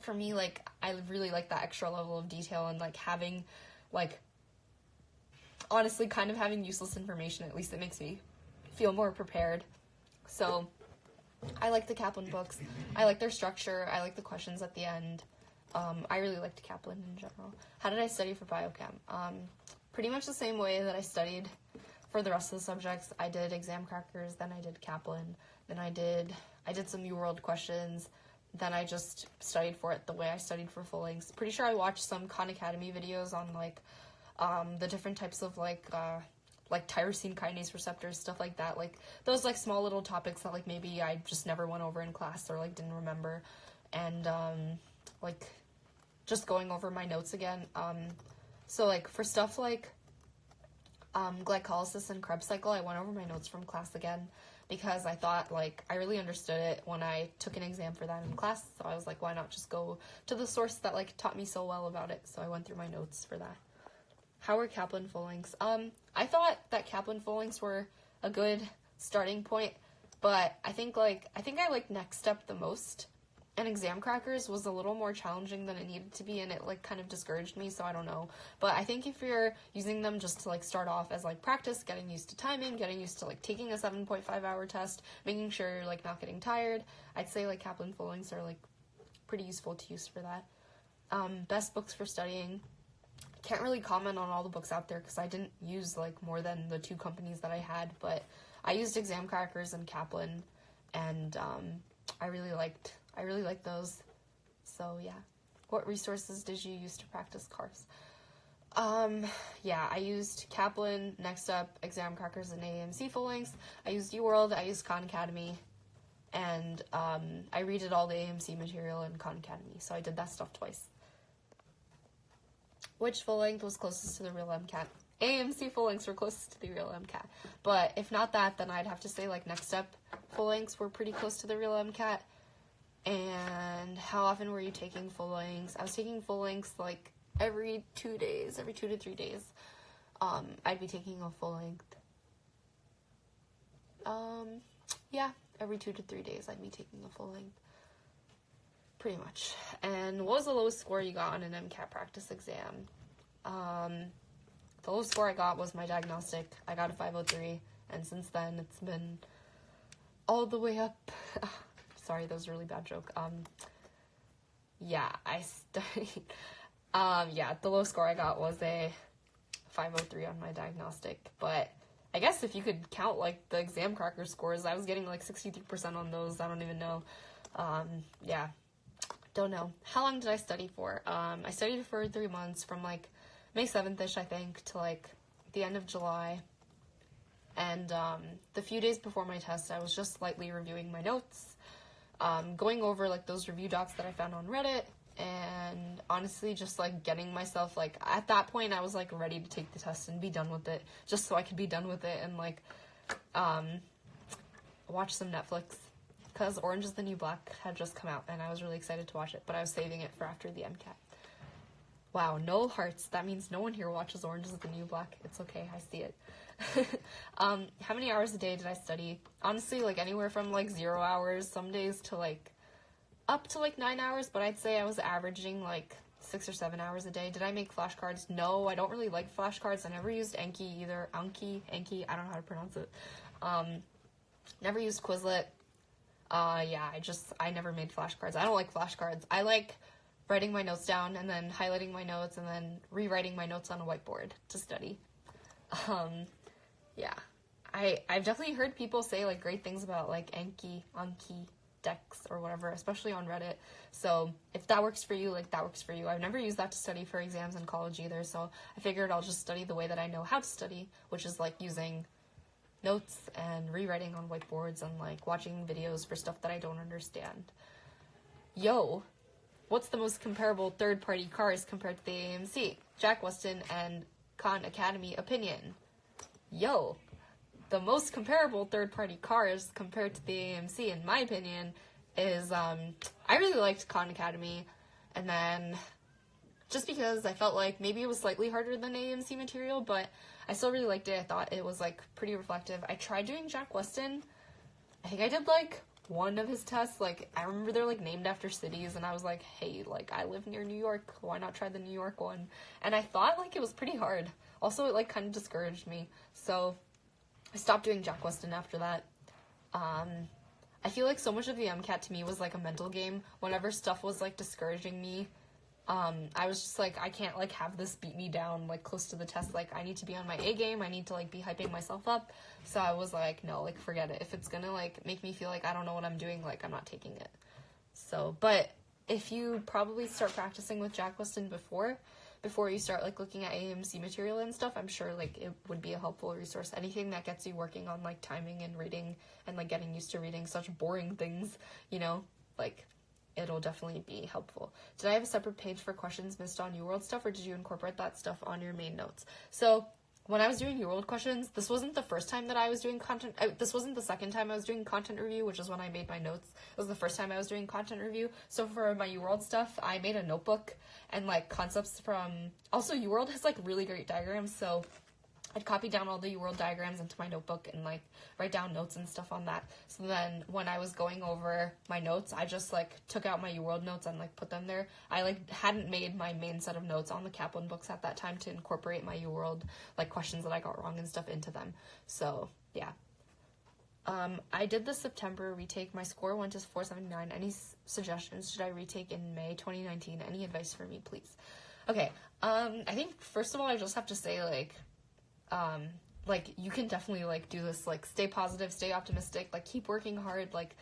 Speaker 1: For me, like, I really like that extra level of detail and like having like, honestly, kind of having useless information. At least it makes me feel more prepared. So I like the Kaplan books. I like their structure. I like the questions at the end. I really liked Kaplan in general. How did I study for Biochem? Pretty much the same way that I studied for the rest of the subjects. I did exam crackers, then I did Kaplan, then I did some UWorld questions, then I just studied for it the way I studied for full lengths. Pretty sure I watched some Khan Academy videos on like the different types of like tyrosine kinase receptors, stuff like that. Like those like small little topics that like maybe I just never went over in class or like didn't remember. And like just going over my notes again. So like for stuff like glycolysis and Krebs cycle, I went over my notes from class again because I thought like I really understood it when I took an exam for that in class. So I was like, why not just go to the source that like taught me so well about it? So I went through my notes for that. How were Kaplan full lengths? I thought that Kaplan full lengths were a good starting point, but I think I liked next step the most. And exam crackers was a little more challenging than it needed to be, and it like kind of discouraged me, so I don't know. But I think if you're using them just to like start off as like practice, getting used to timing, getting used to like taking a 7.5 hour test, making sure you're like not getting tired, I'd say like Kaplan full lengths are like pretty useful to use for that. Best books for studying. Can't really comment on all the books out there because I didn't use like more than the 2 companies that I had, but I used exam crackers and Kaplan, and I really liked those. So yeah. What resources did you use to practice cars? Yeah, I used Kaplan, next up, exam crackers, and AMC full lengths. I used UWorld, I used Khan Academy. and I redid all the AMC material in Khan Academy, so I did that stuff twice. Which full length was closest to the real MCAT? AMC full lengths were closest to the real MCAT, but if not that, then I'd have to say like next step full lengths were pretty close to the real MCAT. And how often were you taking full lengths? I was taking full lengths like every 2 days, every 2 to 3 days. I'd be taking a full length. Yeah, every 2 to 3 days I'd be taking a full length. Pretty much. And what was the lowest score you got on an MCAT practice exam? The lowest score I got was my diagnostic. I got a 503, and since then it's been all the way up. Sorry, that was a really bad joke. Yeah, I studied. Yeah, the lowest score I got was a 503 on my diagnostic, but I guess if you could count like the exam cracker scores, I was getting like 63% on those. I don't even know. Yeah, don't know. How long did I study for? I studied for 3 months, from like May 7th-ish, I think, to like the end of July. And the few days before my test, I was just slightly reviewing my notes, going over like those review docs that I found on Reddit, and honestly just like getting myself, like at that point I was like ready to take the test and be done with it, just so I could be done with it and like watch some Netflix, because Orange is the New Black had just come out and I was really excited to watch it, but I was saving it for after the MCAT. Wow, no hearts. That means no one here watches Orange is the New Black. It's okay, I see it. How many hours a day did I study? Honestly, like anywhere from like 0 hours some days to like up to like 9 hours, but I'd say I was averaging like 6 or 7 hours a day. Did I make flashcards? No, I don't really like flashcards. I never used Anki either. Anki, I don't know how to pronounce it. Never used Quizlet. Yeah, I never made flashcards. I don't like flashcards. I like writing my notes down and then highlighting my notes and then rewriting my notes on a whiteboard to study. Yeah, I've definitely heard people say like great things about like Anki decks or whatever, especially on Reddit. So if that works for you, like that works for you. I've never used that to study for exams in college either, so I figured I'll just study the way that I know how to study, which is like using notes and rewriting on whiteboards and like watching videos for stuff that I don't understand. Yo, what's the most comparable third-party cars compared to the AMC? Jack Weston and Khan Academy opinion. Yo, the most comparable third-party cars compared to the AMC, in my opinion, is, I really liked Khan Academy, and then, just because I felt like maybe it was slightly harder than AMC material, but I still really liked it. I thought it was, like, pretty reflective. I tried doing Jack Weston. I think I did, like, one of his tests. Like, I remember they're, like, named after cities, and I was like, hey, like, I live near New York. Why not try the New York one? And I thought, like, it was pretty hard. Also, it, like, kind of discouraged me. So I stopped doing Jack Weston after that. I feel like so much of the MCAT to me was like a mental game. Whenever stuff was like discouraging me, I was just like, I can't like have this beat me down like close to the test. Like I need to be on my A game. I need to like be hyping myself up. So I was like, no, like forget it. If it's gonna like make me feel like I don't know what I'm doing, like I'm not taking it. So, but if you probably start practicing with Jack Weston before you start like looking at AMC material and stuff, I'm sure like it would be a helpful resource. Anything that gets you working on like timing and reading and like getting used to reading such boring things, you know, like it'll definitely be helpful. Did I have a separate page for questions missed on UWorld stuff, or did you incorporate that stuff on your main notes? So when I was doing UWorld questions, this wasn't the first time that I was doing content. This wasn't the second time I was doing content review, which is when I made my notes. It was the first time I was doing content review. So for my UWorld stuff, I made a notebook and like concepts from. Also, UWorld has like really great diagrams, so I'd copy down all the UWorld diagrams into my notebook and like write down notes and stuff on that. So then when I was going over my notes, I just like took out my UWorld notes and like put them there. I like hadn't made my main set of notes on the Kaplan books at that time to incorporate my UWorld like questions that I got wrong and stuff into them. So yeah. I did the September retake. My score went to 479. Any suggestions? Should I retake in May 2019? Any advice for me, please? Okay. I think first of all, I just have to say like you can definitely like do this, like stay positive, stay optimistic, like keep working hard, like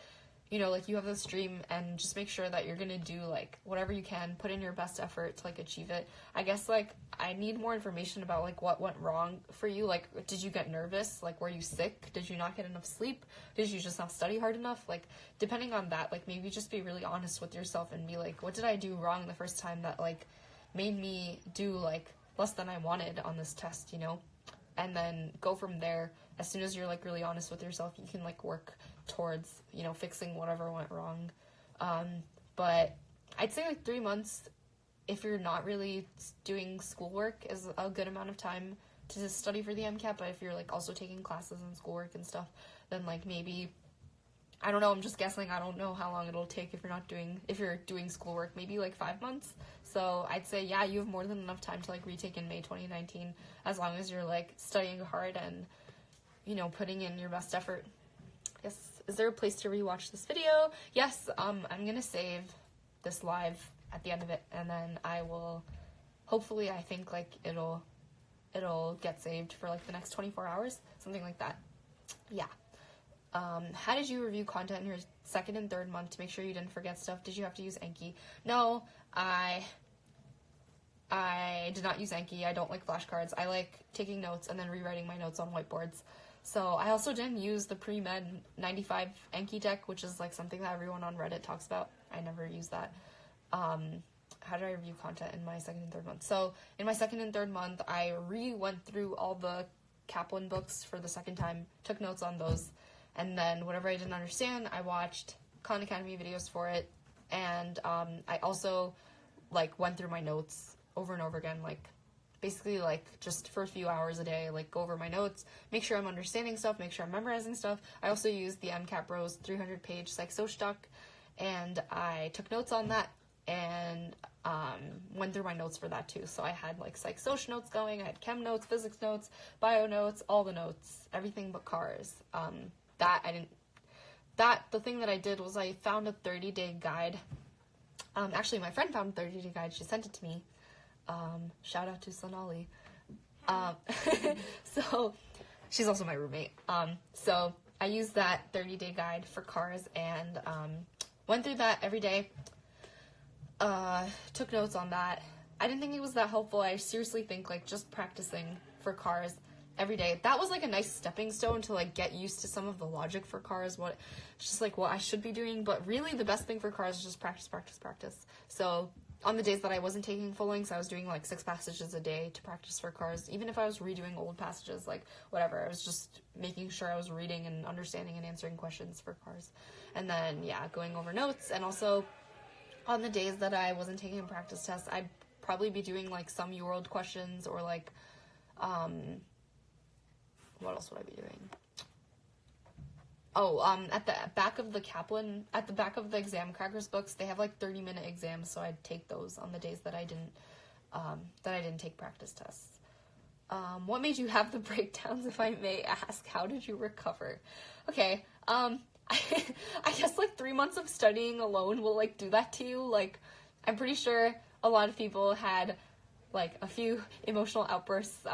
Speaker 1: like you have this dream, and just make sure that you're gonna do like whatever you can, put in your best effort to like achieve it. I guess like I need more information about like what went wrong for you. Like, did you get nervous? Like, were you sick? Did you not get enough sleep? Did you just not study hard enough? Like, depending on that, like maybe just be really honest with yourself and be like, what did I do wrong the first time that like made me do like less than I wanted on this test, and then go from there. As soon as you're like really honest with yourself, you can like work towards, fixing whatever went wrong. But I'd say like 3 months, if you're not really doing schoolwork, is a good amount of time to study for the MCAT. But if you're like also taking classes and schoolwork and stuff, then like maybe, I don't know, I'm just guessing, I don't know how long it'll take if you're doing schoolwork, maybe like 5 months. So I'd say, yeah, you have more than enough time to like retake in May 2019, as long as you're like studying hard and, putting in your best effort. Yes. Is there a place to rewatch this video? Yes, I'm gonna save this live at the end of it, and then I will, hopefully, I think like it'll get saved for like the next 24 hours, something like that. Yeah. How did you review content in your second and third month to make sure you didn't forget stuff? Did you have to use Anki? No, I did not use Anki. I don't like flashcards. I like taking notes and then rewriting my notes on whiteboards. So I also didn't use the pre-med 95 Anki deck, which is like something that everyone on Reddit talks about. I never use that. How did I review content in my second and third month? So in my second and third month, I went through all the Kaplan books for the second time, took notes on those, and then whatever I didn't understand, I watched Khan Academy videos for it, and I also like went through my notes over and over again, like basically like just for a few hours a day, like go over my notes, make sure I'm understanding stuff, make sure I'm memorizing stuff. I also used the MCATBROS 300-page psych-soc doc, and I took notes on that and went through my notes for that too. So I had like psych-soc notes going, I had chem notes, physics notes, bio notes, all the notes, everything but cars. The thing that I did was I found a 30-day guide. Actually, my friend found a 30-day guide. She sent it to me. Shout out to Sonali. So she's also my roommate. So I used that 30-day guide for cars and went through that every day. Took notes on that. I didn't think it was that helpful. I seriously think like just practicing for cars every day, that was like a nice stepping stone to like get used to some of the logic for cars, what I should be doing. But really the best thing for cars is just practice. So on the days that I wasn't taking Phalanx, I was doing like 6 passages a day to practice for cars. Even if I was redoing old passages, like whatever, I was just making sure I was reading and understanding and answering questions for cars. And then going over notes. And also on the days that I wasn't taking practice tests, I'd probably be doing like some UWorld questions, or like what else would I be doing? At the back of the Kaplan, at the back of the exam crackers books, they have like 30-minute exams, so I'd take those on the days that I didn't take practice tests. What made you have the breakdowns, if I may ask? How did you recover? Okay, I guess like 3 months of studying alone will like do that to you. Like, I'm pretty sure a lot of people had like a few emotional outbursts.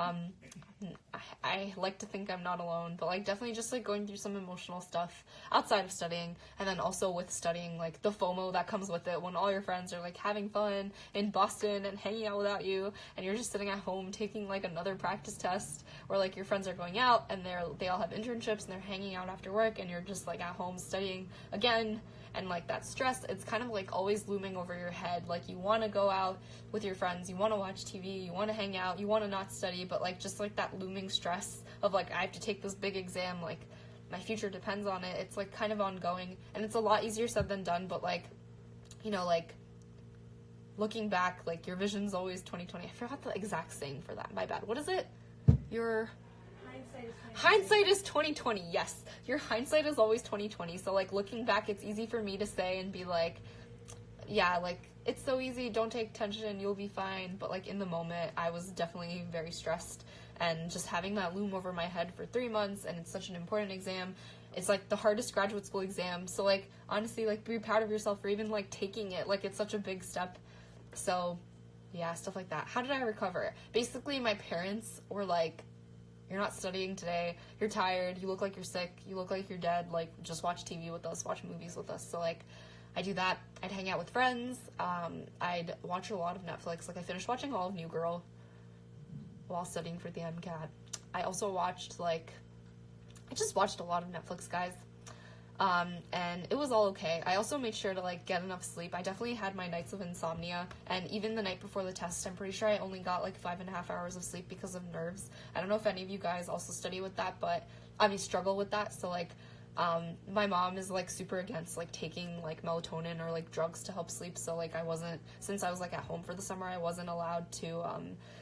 Speaker 1: I like to think I'm not alone, but like definitely just like going through some emotional stuff outside of studying, and then also with studying, like the FOMO that comes with it when all your friends are like having fun in Boston and hanging out without you, and you're just sitting at home taking like another practice test, or like your friends are going out and they all have internships and they're hanging out after work, and you're just like at home studying again. And like that stress, it's kind of like always looming over your head. Like you want to go out with your friends, you want to watch TV, you want to hang out, you want to not study, but like just like that looming stress of like, I have to take this big exam, like my future depends on it. It's like kind of ongoing, and it's a lot easier said than done, but like, you know, like looking back, like your vision's always 2020. I forgot the exact saying for that. My bad. What is it? Your hindsight is 2020. Yes, your hindsight is always 2020. So like looking back, it's easy for me to say and be like, yeah, like it's so easy, don't take tension, you'll be fine. But like in the moment, I was definitely very stressed, and just having that loom over my head for 3 months, and it's such an important exam. It's like the hardest graduate school exam. So like honestly, like be proud of yourself for even like taking it. Like it's such a big step. So yeah, stuff like that. How did I recover? Basically, my parents were like, you're not studying today, you're tired, you look like you're sick, you look like you're dead, like, just watch TV with us, watch movies with us. So, like, I do that. I'd hang out with friends. I'd watch a lot of Netflix. Like, I finished watching all of New Girl while studying for the MCAT. I also watched, like, I just watched a lot of Netflix, guys. And it was all okay. I also made sure to, like, get enough sleep. I definitely had my nights of insomnia, and even the night before the test, I'm pretty sure I only got, like, 5.5 hours of sleep because of nerves. I don't know if any of you guys also study with that, but, struggle with that. So, like, my mom is, like, super against, like, taking, like, melatonin or, like, drugs to help sleep. So, like, since I was, like, at home for the summer, I wasn't allowed to,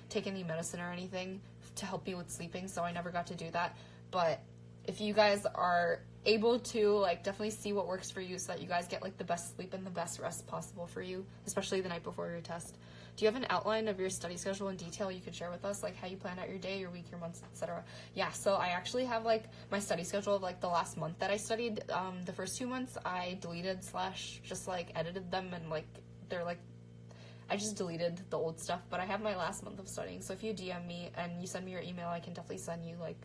Speaker 1: take any medicine or anything to help me with sleeping, so I never got to do that. But if you guys are able to, like, definitely see what works for you so that you guys get, like, the best sleep and the best rest possible for you, especially the night before your test. Do you have an outline of your study schedule in detail you could share with us, like how you plan out your day, your week, your months, etc.? Yeah, so I actually have, like, my study schedule of, like, the last month that I studied. The first 2 months I deleted / just, like, edited them, and, like, they're, like, I just deleted the old stuff, but I have my last month of studying. So if you DM me and you send me your email, I can definitely send you, like,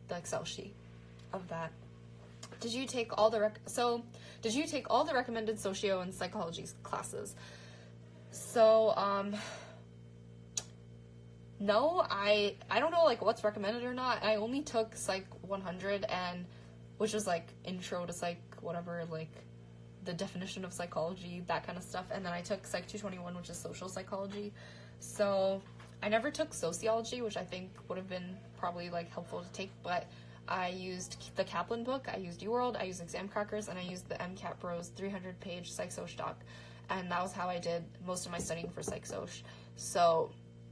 Speaker 1: the Excel sheet of that. Did you take all the recommended socio and psychology classes? So, no, I don't know, like, what's recommended or not. I only took Psych 100, which was, like, intro to psych, whatever, like, the definition of psychology, that kind of stuff. And then I took Psych 221, which is social psychology. So I never took sociology, which I think would have been probably, like, helpful to take, but I used the Kaplan book, I used UWorld, I used Exam Crackers, and I used the MCATBROS 300-page Psych Soc doc. And that was how I did most of my studying for Psych Soc. So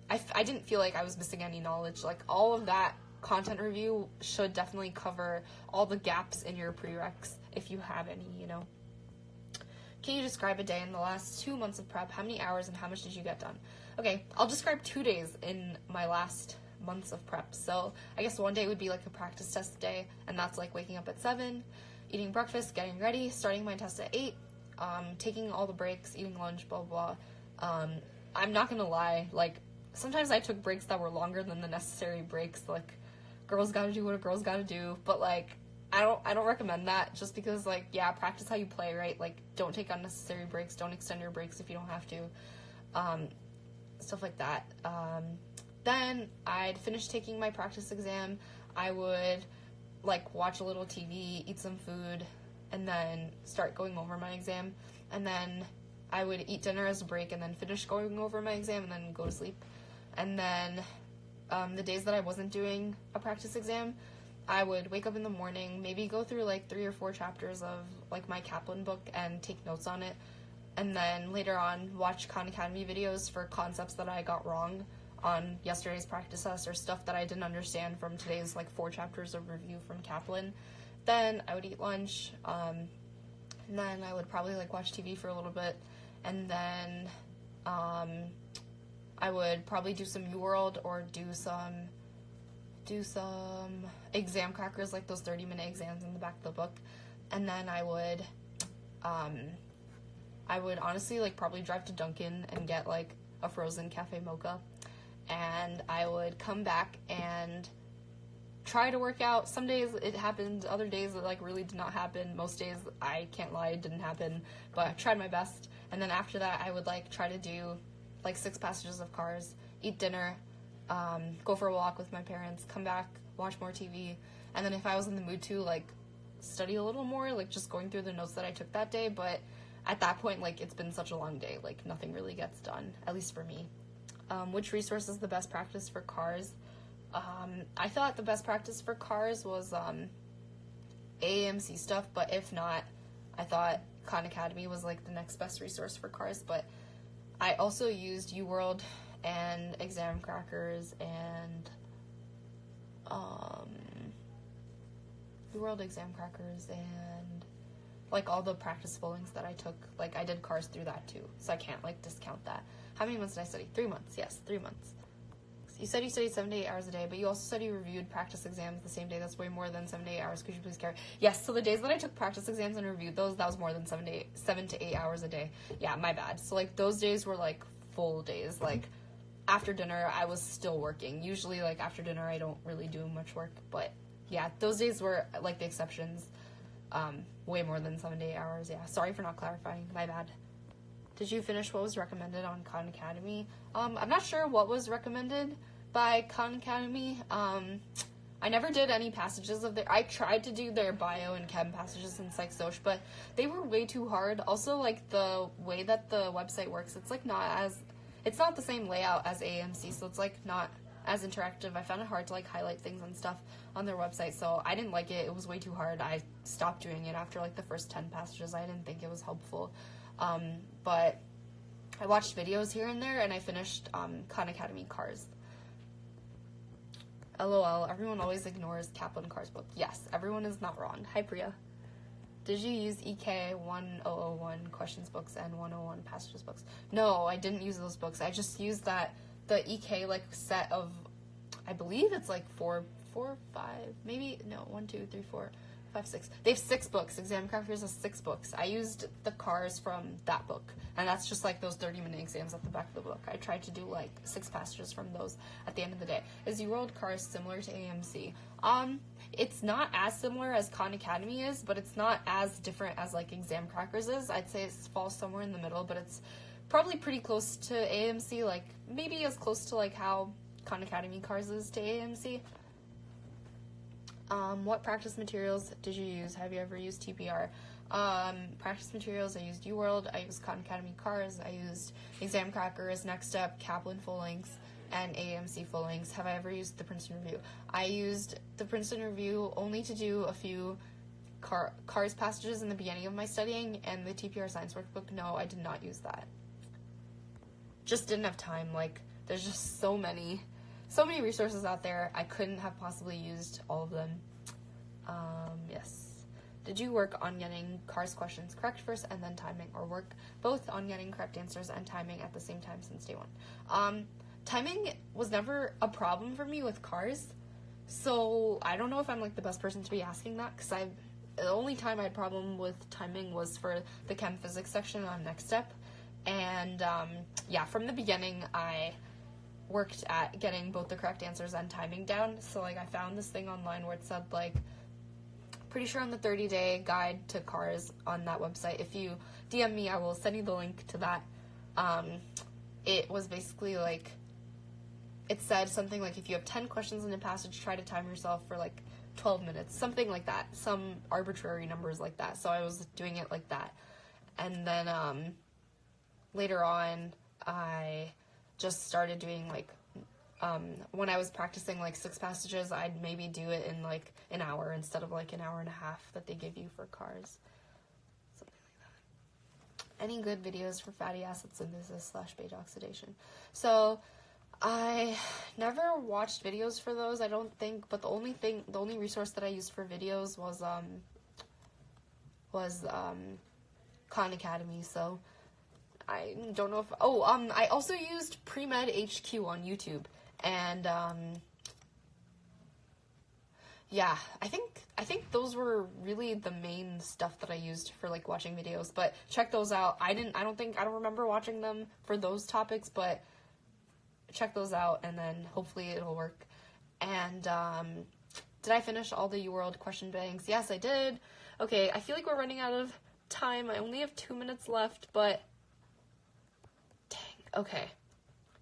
Speaker 1: I didn't feel like I was missing any knowledge. Like, all of that content review should definitely cover all the gaps in your prereqs, if you have any, you know. Can you describe a day in the last 2 months of prep? How many hours and how much did you get done? Okay, I'll describe 2 days in my last months of prep. So I guess one day would be, like, a practice test day, and that's, like, waking up at 7, eating breakfast, getting ready, starting my test at 8, taking all the breaks, eating lunch, blah, blah, blah. I'm not gonna lie, like, sometimes I took breaks that were longer than the necessary breaks. Like, girls gotta do what a girl's gotta do, but, like, I don't recommend that, just because, like, yeah, practice how you play, right? Like, don't take unnecessary breaks, don't extend your breaks if you don't have to, stuff like that. Then I'd finish taking my practice exam, I would, like, watch a little TV, eat some food, and then start going over my exam, and then I would eat dinner as a break, and then finish going over my exam, and then go to sleep. And then, the days that I wasn't doing a practice exam, I would wake up in the morning, maybe go through, like, 3 or 4 chapters of, like, my Kaplan book and take notes on it, and then later on watch Khan Academy videos for concepts that I got wrong on yesterday's practice test, or stuff that I didn't understand from today's, like, 4 chapters of review from Kaplan. Then I would eat lunch, and then I would probably, like, watch TV for a little bit, and then I would probably do some UWorld or do some exam crackers, like those 30-minute exams in the back of the book. And then I would honestly, like, probably drive to Dunkin' and get, like, a frozen cafe mocha, and I would come back and try to work out. Some days it happened, other days it, like, really did not happen. Most days, I can't lie, it didn't happen, but I tried my best. And then after that, I would, like, try to do, like, 6 passages of Cars, eat dinner, go for a walk with my parents, come back, watch more TV, and then if I was in the mood to, like, study a little more, like, just going through the notes that I took that day. But at that point, like, it's been such a long day, like, nothing really gets done, at least for me. Which resource is the best practice for Cars? I thought the best practice for Cars was AAMC stuff, but if not, I thought Khan Academy was, like, the next best resource for Cars. But I also used UWorld and Exam Crackers and UWorld, Exam Crackers, and, like, all the practice Phalanx that I took. Like, I did Cars through that too, so I can't, like, discount that. How many months did I study? 3 months. Yes, 3 months. You said you studied 7 to 8 hours a day, but you also said you reviewed practice exams the same day. That's way more than 7 to 8 hours. Could you please carry? Yes, so the days that I took practice exams and reviewed those, that was more than 7 to 8 hours a day. Yeah, my bad. So, like, those days were, like, full days. Like, after dinner, I was still working. Usually, like, after dinner, I don't really do much work, but yeah, those days were, like, the exceptions. Way more than 7 to 8 hours, yeah. Sorry for not clarifying, my bad. Did you finish what was recommended on Khan Academy? I'm not sure what was recommended by Khan Academy. I never did any passages of I tried to do their bio and chem passages in Psych Soc, but they were way too hard. Also, like, the way that the website works, it's, like, it's not the same layout as AMC, so it's, like, not as interactive. I found it hard to, like, highlight things and stuff on their website, so I didn't like it. It was way too hard. I stopped doing it after, like, the first 10 passages. I didn't think it was helpful. But I watched videos here and there, and I finished Khan Academy Cars. LOL, everyone always ignores Kaplan Cars book. Yes, everyone is not wrong. Hi, Priya. Did you use EK 1001 questions books and 101 passages books? No, I didn't use those books. I just used the EK, like, set of, I believe it's, like, four, five, maybe, no, 1, 2, 3, 4, 5, 6. They have 6 books. Exam Crafters has 6 books. I used the cars from that book, and that's just, like, those 30-minute exams at the back of the book. I tried to do, like, 6 passages from those at the end of the day. Is UWorld Cars similar to AMC? It's not as similar as Khan Academy is, but it's not as different as, like, Exam Crackers is. I'd say it falls somewhere in the middle, but it's probably pretty close to AMC, like, maybe as close to, like, how Khan Academy Cars is to AMC. What practice materials did you use? Have you ever used TPR? Practice materials, I used UWorld, I used Khan Academy Cars, I used Exam Crackers, Next Step, Kaplan Phalanx, and AMC Phalanx. Have I ever used the Princeton Review? I used the Princeton Review only to do a few Cars passages in the beginning of my studying, and the TPR Science Workbook, no, I did not use that. Just didn't have time. Like, there's just so many resources out there. I couldn't have possibly used all of them. Yes. Did you work on getting Cars questions correct first and then timing, or work both on getting correct answers and timing at the same time since day one? Timing was never a problem for me with Cars, so I don't know if I'm, like, the best person to be asking that, because the only time I had problem with timing was for the chem physics section on Next Step, and yeah, from the beginning I worked at getting both the correct answers and timing down. So, like, I found this thing online where it said, like, pretty sure on the 30-day guide to Cars on that website, if you DM me, I will send you the link to that. It was basically, like, it said something like, if you have 10 questions in a passage, try to time yourself for, like, 12 minutes, something like that, some arbitrary numbers like that. So I was doing it like that. And then later on, I just started doing, like, when I was practicing, like, 6 passages, I'd maybe do it in, like, an hour instead of, like, an hour and a half that they give you for Cars. Something like that. Any good videos for fatty acid synthesis / beta oxidation? So, I never watched videos for those, I don't think, but the only resource that I used for videos was Khan Academy, so I don't know if, I also used Pre-Med HQ on YouTube, and, yeah, I think those were really the main stuff that I used for, like, watching videos, but check those out. I don't remember watching them for those topics, but check those out, and then hopefully it'll work. And, did I finish all the UWorld question banks? Yes, I did. Okay, I feel like we're running out of time. I only have 2 minutes left, but dang, okay.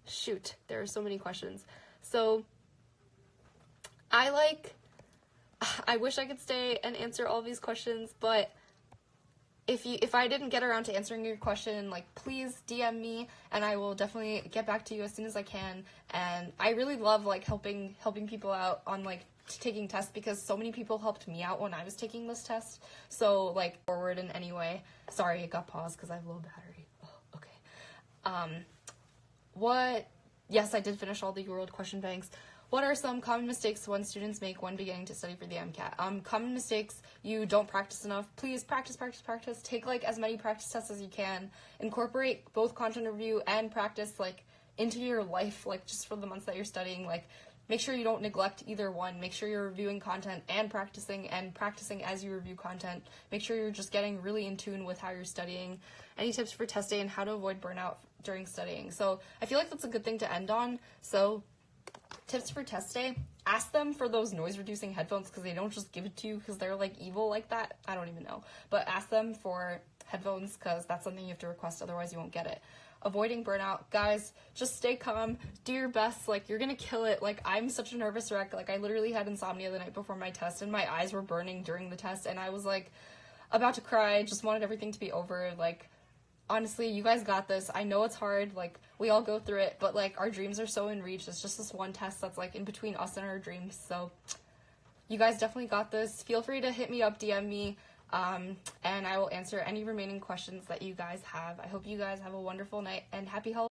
Speaker 1: Shoot, there are so many questions. So, I wish I could stay and answer all these questions, but if I didn't get around to answering your question, like, please DM me, and I will definitely get back to you as soon as I can. And I really love, like, helping people out on, like, taking tests, because so many people helped me out when I was taking this test. So, like, forward in any way. Sorry, it got paused because I have low battery. Oh, okay. Yes, I did finish all the UWorld question banks. What are some common mistakes when students make when beginning to study for the MCAT? Common mistakes: you don't practice enough. Please practice. Take, like, as many practice tests as you can. Incorporate both content review and practice, like, into your life, like, just for the months that you're studying. Like, make sure you don't neglect either one. Make sure you're reviewing content and practicing as you review content. Make sure you're just getting really in tune with how you're studying. Any tips for test day and how to avoid burnout during studying. So I feel like that's a good thing to end on. So tips for test day: ask them for those noise reducing headphones, because they don't just give it to you because they're like evil like that. I don't even know, but ask them for headphones because that's something you have to request, otherwise you won't get it. Avoiding burnout, guys, just stay calm, do your best, like you're gonna kill it. Like I'm such a nervous wreck, like I literally had insomnia the night before my test and my eyes were burning during the test and I was like about to cry, just wanted everything to be over. Like honestly, you guys got this. I know it's hard, like we all go through it, but like our dreams are so in reach. It's just this one test that's like in between us and our dreams. So you guys definitely got this. Feel free to hit me up, DM me, and I will answer any remaining questions that you guys have. I hope you guys have a wonderful night and happy holidays.